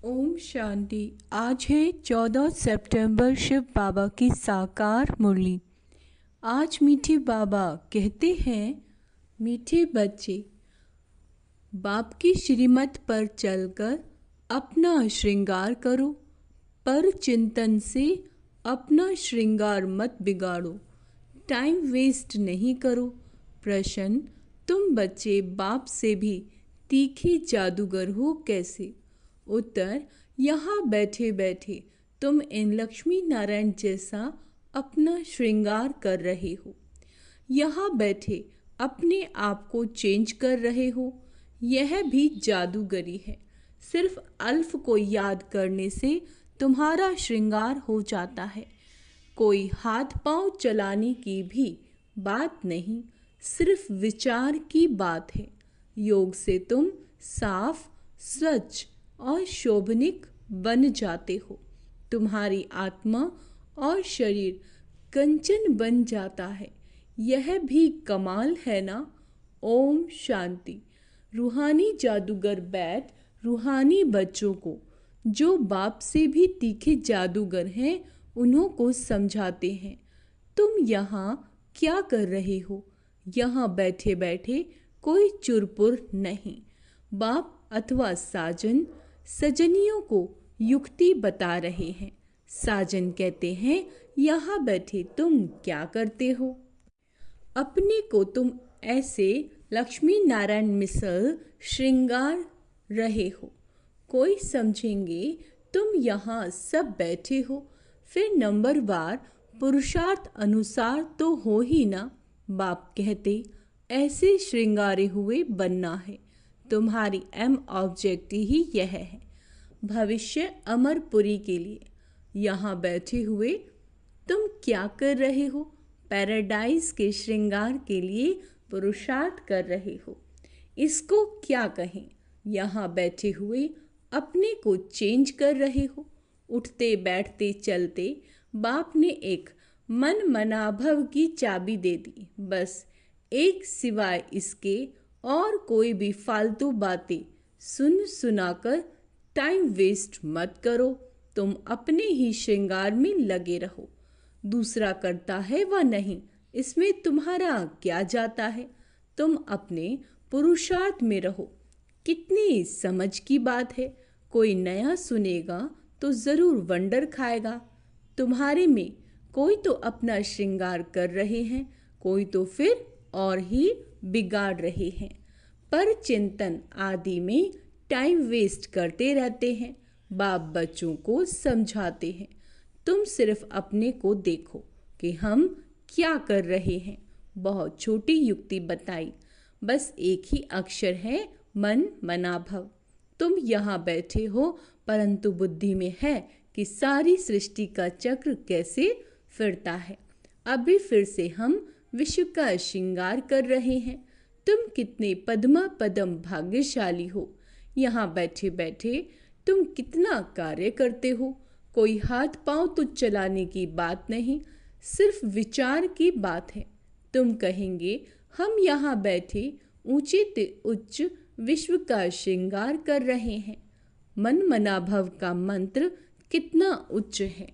ओम शांति। आज है 14 सितंबर, शिव बाबा की साकार मुरली। आज मीठे बाबा कहते हैं, मीठे बच्चे, बाप की श्रीमत पर चलकर अपना श्रृंगार करो, पर चिंतन से अपना श्रृंगार मत बिगाड़ो। टाइम वेस्ट नहीं करो। प्रश्न, तुम बच्चे बाप से भी तीखे जादूगर हो कैसे? उत्तर, यहाँ बैठे बैठे तुम इन लक्ष्मी नारायण जैसा अपना श्रृंगार कर रहे हो। यहाँ बैठे अपने आप को चेंज कर रहे हो। यह भी जादूगरी है। सिर्फ अल्फ को याद करने से तुम्हारा श्रृंगार हो जाता है। कोई हाथ पांव चलाने की भी बात नहीं, सिर्फ विचार की बात है। योग से तुम साफ, स्वच्छ और शोभनिक बन जाते हो। तुम्हारी आत्मा और शरीर कंचन बन जाता है। यह भी कमाल है ना? ओम शांति। रूहानी जादूगर बैठ रूहानी बच्चों को, जो बाप से भी तीखे जादूगर हैं, उन्हों को समझाते हैं। तुम यहाँ क्या कर रहे हो? यहाँ बैठे बैठे कोई चुरपुर नहीं। बाप अथवा साजन सजनियों को युक्ति बता रहे हैं। साजन कहते हैं, यहाँ बैठे तुम क्या करते हो? अपने को तुम ऐसे लक्ष्मी नारायण मिसल श्रृंगार रहे हो। कोई समझेंगे तुम यहाँ सब बैठे हो, फिर नंबरवार पुरुषार्थ अनुसार तो हो ही ना। बाप कहते, ऐसे श्रृंगारे हुए बनना है। तुम्हारी एम ऑब्जेक्ट ही यह है, भविष्य अमरपुरी के लिए। यहाँ बैठे हुए तुम क्या कर रहे हो? पैराडाइज के श्रृंगार के लिए पुरुषार्थ कर रहे हो। इसको क्या कहें? यहाँ बैठे हुए अपने को चेंज कर रहे हो। उठते बैठते चलते बाप ने एक मन मनाभव की चाबी दे दी। बस एक सिवाय इसके और कोई भी फालतू बातें सुन सुनाकर टाइम वेस्ट मत करो। तुम अपने ही श्रृंगार में लगे रहो। दूसरा करता है व नहीं, इसमें तुम्हारा क्या जाता है? तुम अपने पुरुषार्थ में रहो। कितनी समझ की बात है। कोई नया सुनेगा तो जरूर वंडर खाएगा। तुम्हारे में कोई तो अपना श्रृंगार कर रहे हैं, कोई तो फिर और ही बिगाड़ रहे हैं। पर चिंतन आदि में टाइम वेस्ट करते रहते हैं। बाप बच्चों को समझाते हैं, तुम सिर्फ अपने को देखो कि हम क्या कर रहे हैं। बहुत छोटी युक्ति बताई, बस एक ही अक्षर है, मन मनाभव। तुम यहाँ बैठे हो, परंतु बुद्धि में है कि सारी सृष्टि का चक्र कैसे फिरता है। अभी फिर से हम विश्व का श्रृंगार कर रहे हैं। तुम कितने पद्मा पदम भाग्यशाली हो। यहाँ बैठे बैठे तुम कितना कार्य करते हो। कोई हाथ पांव तो चलाने की बात नहीं, सिर्फ विचार की बात है। तुम कहेंगे, हम यहाँ बैठे ऊंचे ते उच्च विश्व का श्रृंगार कर रहे हैं। मन मनाभव का मंत्र कितना उच्च है।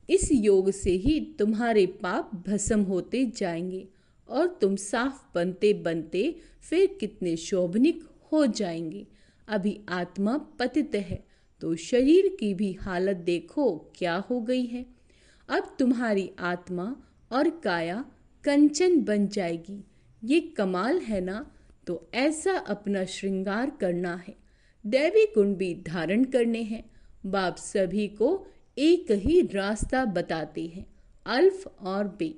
इस योग से ही तुम्हारे पाप भस्म होते जाएंगे और तुम साफ बनते बनते फिर कितने शोभनिक हो जाएंगे। अभी आत्मा पतित है तो शरीर की भी हालत देखो क्या हो गई है। अब तुम्हारी आत्मा और काया कंचन बन जाएगी। ये कमाल है ना? तो ऐसा अपना श्रृंगार करना है। दैवी गुण भी धारण करने हैं। बाप सभी को एक ही रास्ता बताते हैं, अल्फ और बे।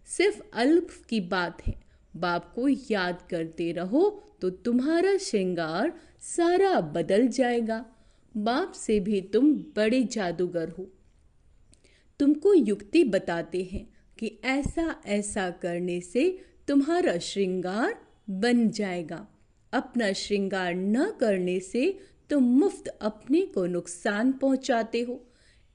सिर्फ अल्फ की बात है। बाप को याद करते रहो तो तुम्हारा श्रृंगार सारा बदल जाएगा। बाप से भी तुम बड़े जादूगर हो। तुमको युक्ति बताते हैं कि ऐसा ऐसा करने से तुम्हारा श्रृंगार बन जाएगा। अपना श्रृंगार न करने से तुम मुफ्त अपने को नुकसान पहुंचाते हो।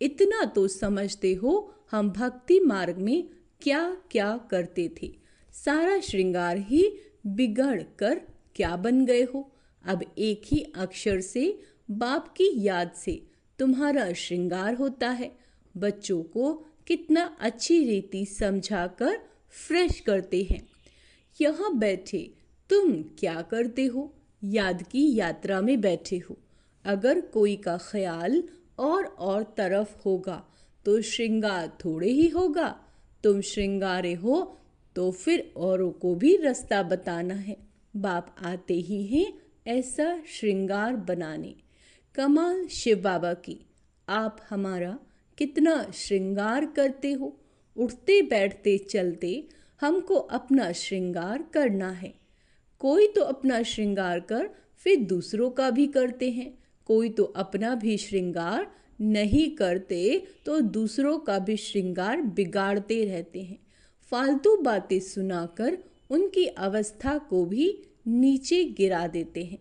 इतना तो समझते हो, हम भक्ति मार्ग में क्या क्या करते थे। सारा श्रृंगार ही बिगड़ कर क्या बन गए हो। अब एक ही अक्षर से बाप की याद से तुम्हारा श्रृंगार होता है। बच्चों को कितना अच्छी रीति समझाकर फ्रेश करते हैं। यहाँ बैठे तुम क्या करते हो? याद की यात्रा में बैठे हो। अगर कोई का ख्याल और तरफ होगा तो श्रृंगार थोड़े ही होगा। तुम श्रृंगारे हो तो फिर औरों को भी रास्ता बताना है। बाप आते ही हैं ऐसा श्रृंगार बनाने। कमाल शिव बाबा की, आप हमारा कितना श्रृंगार करते हो। उठते बैठते चलते हमको अपना श्रृंगार करना है। कोई तो अपना श्रृंगार कर फिर दूसरों का भी करते हैं। कोई तो अपना भी श्रृंगार नहीं करते तो दूसरों का भी श्रृंगार बिगाड़ते रहते हैं। फालतू बातें सुनाकर उनकी अवस्था को भी नीचे गिरा देते हैं।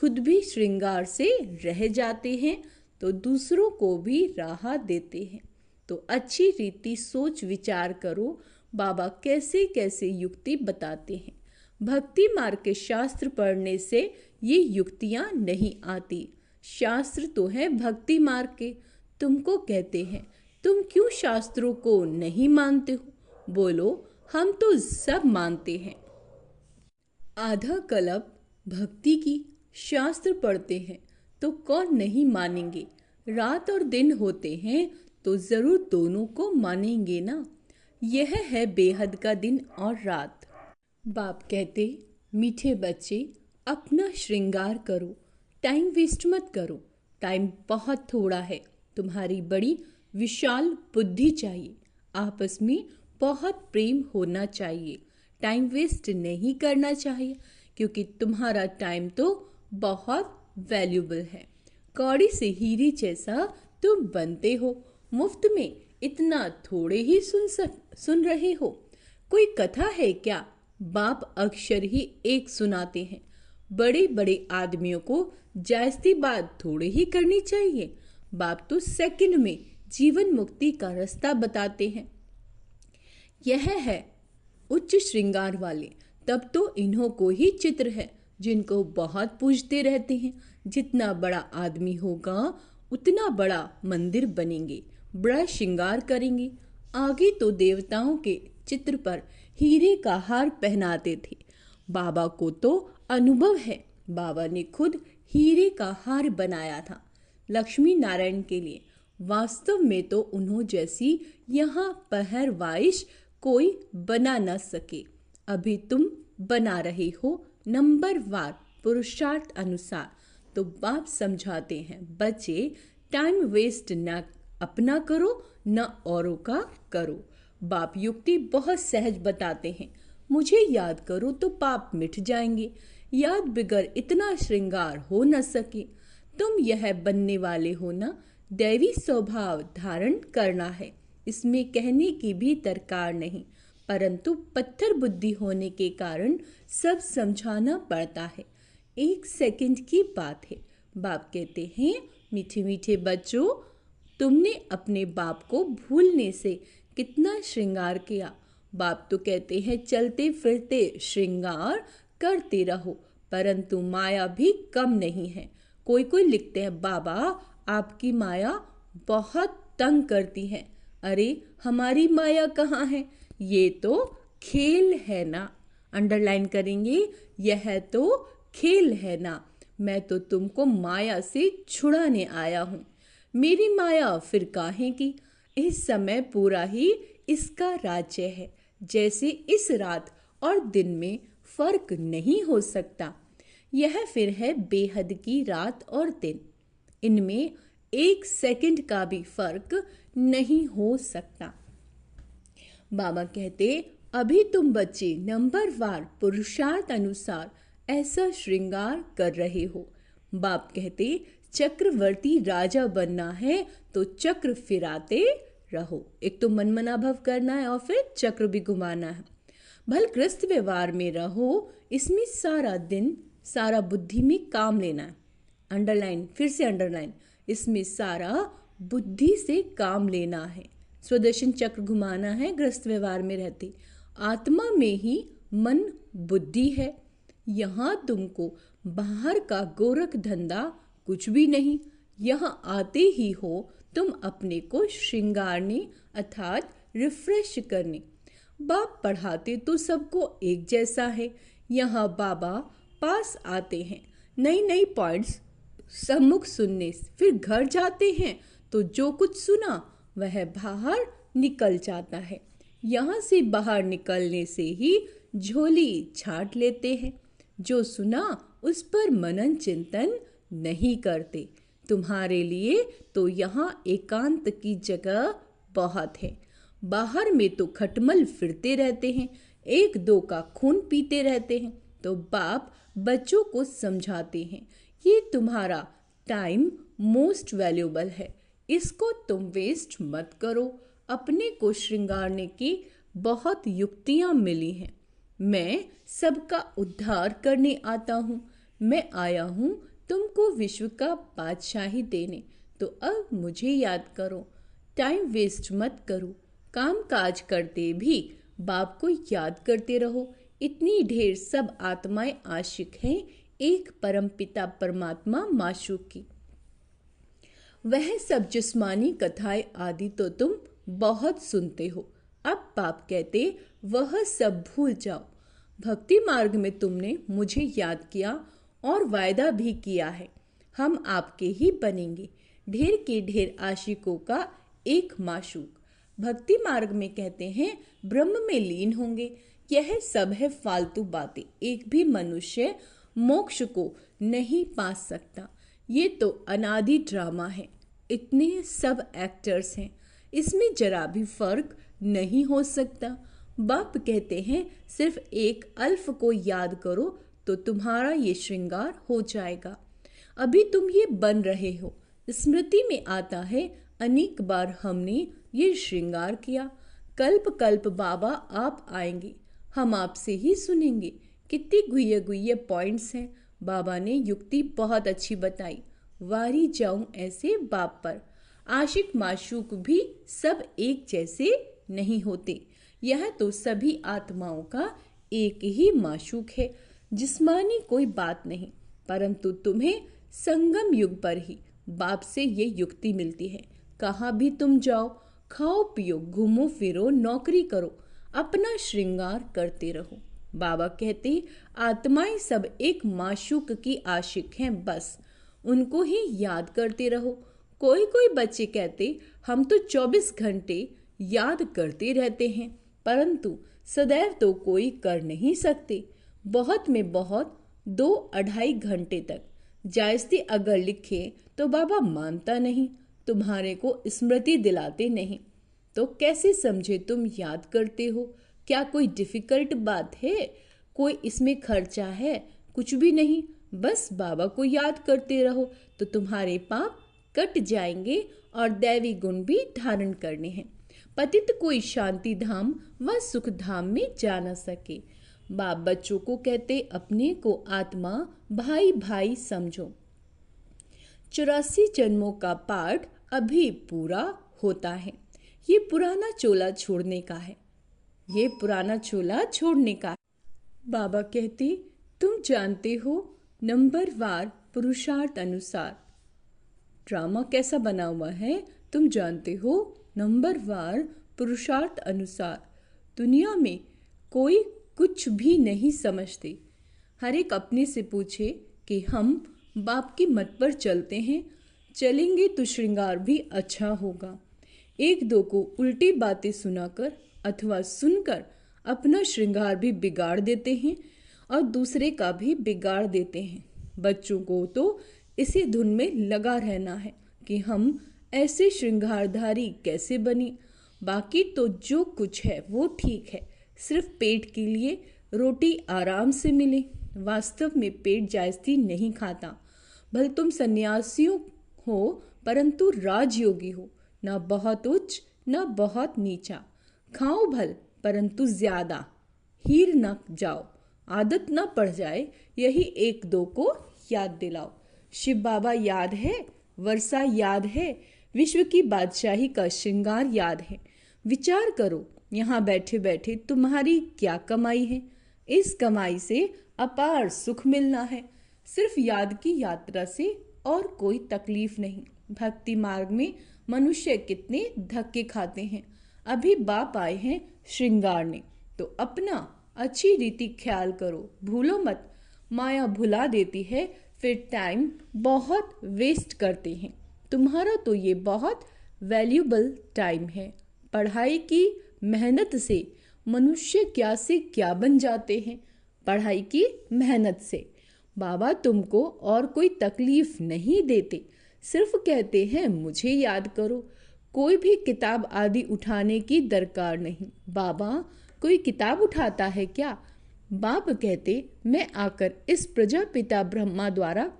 खुद भी श्रृंगार से रह जाते हैं तो दूसरों को भी राहत देते हैं। तो अच्छी रीति सोच विचार करो, बाबा कैसे कैसे युक्ति बताते हैं। भक्ति मार्ग के शास्त्र पढ़ने से ये युक्तियाँ नहीं आती। शास्त्र तो है भक्ति मार्ग के। तुमको कहते हैं तुम क्यों शास्त्रों को नहीं मानते हो? बोलो हम तो सब मानते हैं। आधा कल्प भक्ति की शास्त्र पढ़ते हैं तो कौन नहीं मानेंगे। रात और दिन होते हैं तो जरूर दोनों को मानेंगे ना। यह है बेहद का दिन और रात। बाप कहते मीठे बच्चे अपना श्रृंगार करो, टाइम वेस्ट मत करो। टाइम बहुत थोड़ा है। तुम्हारी बड़ी विशाल बुद्धि चाहिए। आपस में बहुत प्रेम होना चाहिए। टाइम वेस्ट नहीं करना चाहिए क्योंकि तुम्हारा टाइम तो बहुत वैल्यूबल है। कौड़ी से हीरे जैसा तुम बनते हो। मुफ्त में इतना थोड़े ही सुन रहे हो। कोई कथा है क्या? बाप अक्षर ही एक सुनाते हैं। बड़े बड़े आदमियों को जायज़ती बात थोड़ी ही करनी चाहिए। बाप तो सेकंड में जीवन मुक्ति का रास्ता बताते हैं। यह है उच्च श्रृंगार वाले। तब तो इन्हों को ही चित्र है जिनको बहुत पूजते रहते हैं। जितना बड़ा आदमी होगा उतना बड़ा मंदिर बनेंगे, बड़ा श्रृंगार करेंगे। आगे तो देवताओं के चित्र पर हीरे का हार पहनाते थे। बाबा को तो अनुभव है। बाबा ने खुद हीरे का हार बनाया था लक्ष्मी नारायण के लिए। वास्तव में तो उन्हों जैसी यहाँ पहरवाइश कोई बना न सके। अभी तुम बना रहे हो नंबरवार पुरुषार्थ अनुसार। तो बाप समझाते हैं बच्चे टाइम वेस्ट न अपना करो न औरों का करो। बाप युक्ति बहुत सहज बताते हैं। मुझे याद करो तो पाप मिट जाएंगे। याद बिगर इतना श्रृंगार हो न सके। तुम यह बनने वाले हो ना, दैवी स्वभाव धारण करना है। इसमें कहने की भी दरकार नहीं, परंतु पत्थर बुद्धि होने के कारण सब समझाना पड़ता है। 1 सेकंड की बात है। बाप कहते हैं मीठे मीठे बच्चों, तुमने अपने बाप को भूलने से कितना श्रृंगार किया। बाप तो कहते हैं चलते फिरते श्रृंगार करते रहो, परंतु माया भी कम नहीं है। कोई कोई लिखते हैं बाबा आपकी माया बहुत तंग करती है। अरे हमारी माया कहाँ है? ये तो खेल है ना। अंडरलाइन करेंगे, यह तो खेल है ना। मैं तो तुमको माया से छुड़ाने आया हूँ। मेरी माया फिर काहे की? इस समय पूरा ही इसका राज्य है। जैसे इस रात और दिन में फर्क नहीं हो सकता, यह फिर है बेहद की रात और दिन। इनमें 1 सेकंड का भी फर्क नहीं हो सकता। बाबा कहते अभी तुम बच्चे नंबरवार पुरुषार्थ अनुसार ऐसा श्रृंगार कर रहे हो। बाप कहते चक्रवर्ती राजा बनना है तो चक्र फिराते रहो। एक तो मनमना भव करना है और फिर चक्र भी घुमाना है। भल ग्रस्त व्यवहार में रहो, इसमें सारा दिन सारा बुद्धि में काम लेना है। अंडरलाइन, फिर से अंडरलाइन, इसमें सारा बुद्धि से काम लेना है। स्वदर्शन चक्र घुमाना है ग्रस्त व्यवहार में रहते। आत्मा में ही मन बुद्धि है। यहाँ तुमको बाहर का गोरख धंधा कुछ भी नहीं। यहाँ आते ही हो तुम अपने को श्रृंगारने अर्थात रिफ्रेश करने। बाप पढ़ाते तो सबको एक जैसा है। यहाँ बाबा पास आते हैं, नई नई पॉइंट्स सम्मुख सुनने, फिर घर जाते हैं तो जो कुछ सुना वह बाहर निकल जाता है। यहाँ से बाहर निकलने से ही झोली छाट लेते हैं। जो सुना उस पर मनन चिंतन नहीं करते। तुम्हारे लिए तो यहाँ एकांत की जगह बहुत है। बाहर में तो खटमल फिरते रहते हैं, एक दो का खून पीते रहते हैं। तो बाप बच्चों को समझाते हैं, ये तुम्हारा टाइम मोस्ट वैल्यूबल है, इसको तुम वेस्ट मत करो। अपने को श्रृंगारने की बहुत युक्तियाँ मिली हैं। मैं सबका उद्धार करने आता हूँ। मैं आया हूँ तुमको विश्व का बादशाही देने। तो अब मुझे याद करो, टाइम वेस्ट मत करो। काम काज करते भी बाप को याद करते रहो। इतनी ढेर सब आत्माएं आशिक हैं एक परमपिता परमात्मा माशूक की। वह सब जिस्मानी कथाएं आदि तो तुम बहुत सुनते हो। अब बाप कहते वह सब भूल जाओ। भक्ति मार्ग में तुमने मुझे याद किया और वायदा भी किया है, हम आपके ही बनेंगे। ढेर के ढेर आशिकों का एक माशूक। भक्ति मार्ग में कहते हैं ब्रह्म में लीन होंगे। यह सब है फालतू बातें। एक भी मनुष्य मोक्ष को नहीं पा सकता। ये तो अनादि ड्रामा है। इतने सब एक्टर्स हैं, इसमें जरा भी फर्क नहीं हो सकता। बाप कहते हैं सिर्फ एक अल्फ को याद करो तो तुम्हारा ये श्रृंगार हो जाएगा। अभी तुम ये बन रहे हो। स्मृति में आता है अनेक बार हमने ये श्रृंगार किया। कल्प कल्प बाबा आप आएंगे, हम आपसे ही सुनेंगे। कितनी गुह्य गुह्य पॉइंट्स हैं। बाबा ने युक्ति बहुत अच्छी बताई। वारी जाऊं ऐसे बाप पर। आशिक माशूक भी सब एक जैसे नहीं होते। यह तो सभी आत्माओं का एक ही माशूक है। जिस्मानी कोई बात नहीं, परंतु तुम्हें संगम युग पर ही बाप से ये युक्ति मिलती है। कहाँ भी तुम जाओ, खाओ पियो, घूमो फिरो, नौकरी करो, अपना श्रृंगार करते रहो। बाबा कहते आत्माएं सब एक माशूक की आशिक हैं, बस उनको ही याद करते रहो। कोई कोई बच्चे कहते हम तो 24 घंटे याद करते रहते हैं, परंतु सदैव तो कोई कर नहीं सकते। बहुत में बहुत 2-2.5 घंटे तक। जायज़ती अगर लिखे तो बाबा मानता नहीं, तुम्हारे को स्मृति दिलाते नहीं। तो कैसे समझे तुम याद करते हो? क्या कोई डिफिकल्ट बात है? कोई इसमें खर्चा है? कुछ भी नहीं। बस बाबा को याद करते रहो तो तुम्हारे पाप कट जाएंगे और दैवी गुण भी धारण करने हैं। पतित कोई शांति धाम व सुख धाम में जा न सके। बाप बच्चों को कहते अपने को आत्मा भाई भाई समझो। 84 जन्मों का पाठ अभी पूरा होता है। ये पुराना चोला छोड़ने का है। ये पुराना चोला छोड़ने का है। बाबा कहते तुम जानते हो नंबर वार पुरुषार्थ अनुसार। ड्रामा कैसा बना हुआ है तुम जानते हो, नंबर वार पुरुषार्थ अनुसार। दुनिया में कोई कुछ भी नहीं समझते। हर एक अपने से पूछे कि हम बाप की मत पर चलते हैं, चलेंगे तो श्रृंगार भी अच्छा होगा। एक दो को उल्टी बातें सुनाकर अथवा सुनकर अपना श्रृंगार भी बिगाड़ देते हैं और दूसरे का भी बिगाड़ देते हैं। बच्चों को तो इसी धुन में लगा रहना है कि हम ऐसे श्रृंगारधारी कैसे बने। बाकी तो जो कुछ है वो ठीक है, सिर्फ पेट के लिए रोटी आराम से मिले। वास्तव में पेट जायज़ती नहीं खाता। भले तुम सन्यासियों हो परंतु राजयोगी हो, ना बहुत उच्च ना बहुत नीचा। खाओ भल परंतु ज्यादा हीर न जाओ, आदत न पड़ जाए। यही एक दो को याद दिलाओ। शिव बाबा याद है, वर्षा याद है, विश्व की बादशाही का श्रृंगार याद है। विचार करो यहाँ बैठे बैठे तुम्हारी क्या कमाई है। इस कमाई से अपार सुख मिलना है। सिर्फ याद की यात्रा से और कोई तकलीफ नहीं। भक्ति मार्ग में मनुष्य कितने धक्के खाते हैं। अभी बाप आए हैं श्रृंगारने, तो अपना अच्छी रीति ख्याल करो, भूलो मत। माया भुला देती है, फिर टाइम बहुत वेस्ट करते हैं। तुम्हारा तो ये बहुत वैल्यूबल टाइम है। पढ़ाई की मेहनत से मनुष्य क्या से क्या बन जाते हैं। पढ़ाई की मेहनत से बाबा तुमको और कोई तकलीफ नहीं देते, सिर्फ कहते हैं मुझे याद करो। कोई भी किताब आदि उठाने की दरकार नहीं। बाबा कोई किताब उठाता है क्या? बाप कहते मैं आकर इस प्रजापिता ब्रह्मा द्वारा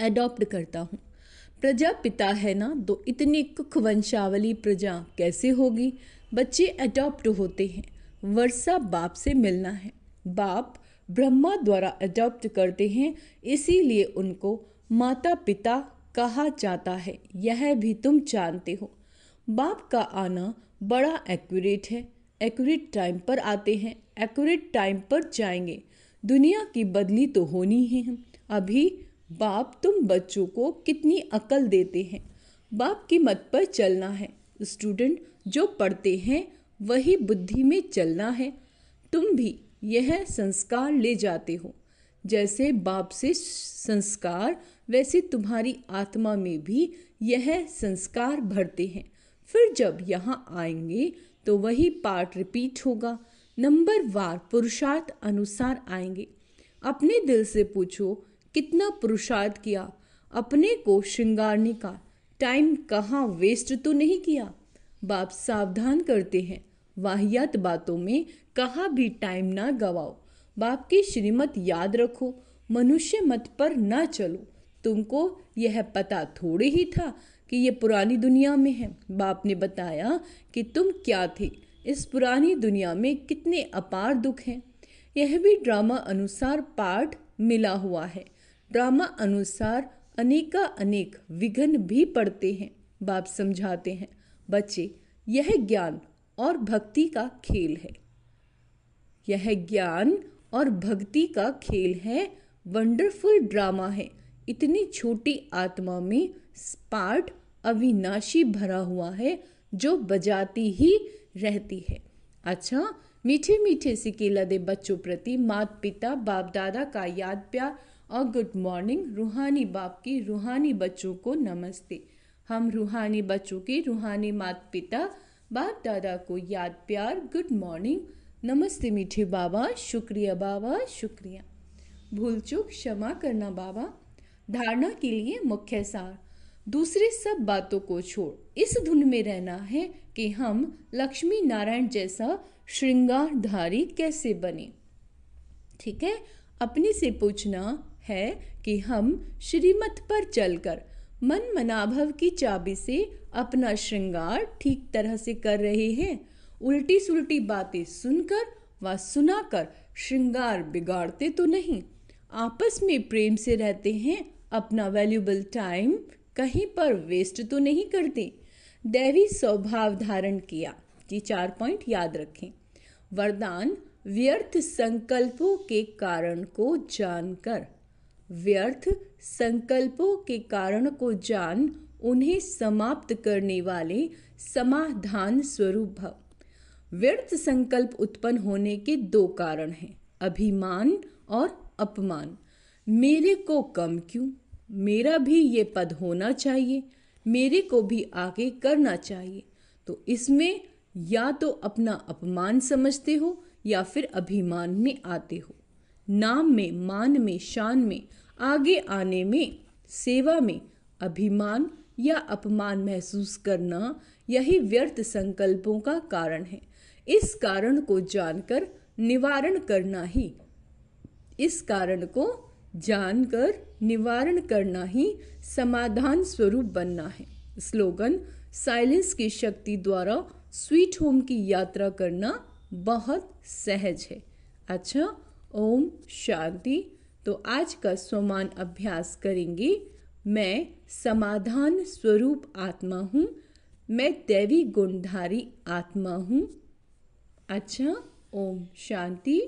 एडॉप्ट करता हूँ। प्रजापिता है ना, तो इतनी कुख वंशावली प्रजा कैसे होगी? बच्चे एडॉप्ट होते हैं, वर्षा बाप से मिलना है। बाप ब्रह्मा द्वारा अडॉप्ट करते हैं, इसीलिए उनको माता पिता कहा जाता है। यह भी तुम जानते हो। बाप का आना बड़ा एक्यूरेट है। एक्यूरेट टाइम पर आते हैं, एक्यूरेट टाइम पर जाएंगे। दुनिया की बदली तो होनी ही है। अभी बाप तुम बच्चों को कितनी अकल देते हैं। बाप की मत पर चलना है। स्टूडेंट जो पढ़ते हैं वही बुद्धि में चलना है। तुम भी यह संस्कार ले जाते हो। जैसे बाप से संस्कार, वैसे तुम्हारी आत्मा में भी यह संस्कार भरते हैं। फिर जब यहाँ आएंगे तो वही पार्ट रिपीट होगा। नंबर वार पुरुषार्थ अनुसार आएंगे। अपने दिल से पूछो कितना पुरुषार्थ किया, अपने को श्रृंगारने का टाइम कहाँ वेस्ट तो नहीं किया। बाप सावधान करते हैं, वाहियात बातों में कहाँ भी टाइम ना गवाओ। बाप की श्रीमत याद रखो, मनुष्य मत पर ना चलो। तुमको यह पता थोड़े ही था कि ये पुरानी दुनिया में है। बाप ने बताया कि तुम क्या थे। इस पुरानी दुनिया में कितने अपार दुख हैं। यह भी ड्रामा अनुसार पाठ मिला हुआ है। ड्रामा अनुसार अनेका अनेक विघ्न भी पड़ते हैं। बाप समझाते हैं, बच्चे यह ज्ञान और भक्ति का खेल है। यह ज्ञान और भक्ति का खेल है, वंडरफुल ड्रामा है। इतनी छोटी आत्मा में पार्ट अविनाशी भरा हुआ है जो बजाती ही रहती है। अच्छा, मीठे मीठे सिकेला दे बच्चों प्रति माता पिता बाप दादा का याद प्यार और गुड मॉर्निंग। रूहानी बाप की रूहानी बच्चों को नमस्ते। हम रूहानी बच्चों के रूहानी माता पिता बाप दादा को याद प्यार, गुड मॉर्निंग, नमस्ते मीठे बाबा, शुक्रिया बाबा, शुक्रिया। भूल चूक क्षमा करना बाबा। धारणा के लिए मुख्य सार, दूसरे सब बातों को छोड़ इस धुन में रहना है कि हम लक्ष्मी नारायण जैसा श्रृंगारधारी कैसे बने। ठीक है, अपने से पूछना है कि हम श्रीमत पर चलकर मन मनाभव की चाबी से अपना श्रृंगार ठीक तरह से कर रहे हैं। उल्टी सुल्टी बातें सुनकर व सुनाकर श्रृंगार बिगाड़ते तो नहीं। आपस में प्रेम से रहते हैं, अपना वैल्यूबल टाइम कहीं पर वेस्ट तो नहीं करते। दैवी स्वभाव धारण किया। ये 4 पॉइंट याद रखें। वरदान, व्यर्थ संकल्पों के कारण को जानकर, व्यर्थ संकल्पों के कारण को जान उन्हें समाप्त करने वाले समाधान स्वरूप भव। व्यर्थ संकल्प उत्पन्न होने के 2 कारण हैं, अभिमान और अपमान। मेरे को कम क्यों, मेरा भी ये पद होना चाहिए, मेरे को भी आगे करना चाहिए। तो इसमें या तो अपना अपमान समझते हो या फिर अभिमान में आते हो। नाम में, मान में, शान में, आगे आने में, सेवा में अभिमान या अपमान महसूस करना, यही व्यर्थ संकल्पों का कारण है। इस कारण को जानकर निवारण करना ही, इस कारण को जानकर निवारण करना ही समाधान स्वरूप बनना है। स्लोगन, साइलेंस की शक्ति द्वारा स्वीट होम की यात्रा करना बहुत सहज है। अच्छा, ओम शांति। तो आज का स्वमान अभ्यास करेंगे। मैं समाधान स्वरूप आत्मा हूँ, मैं दैवी गुणधारी आत्मा हूँ। अच्छा, ओम शांति।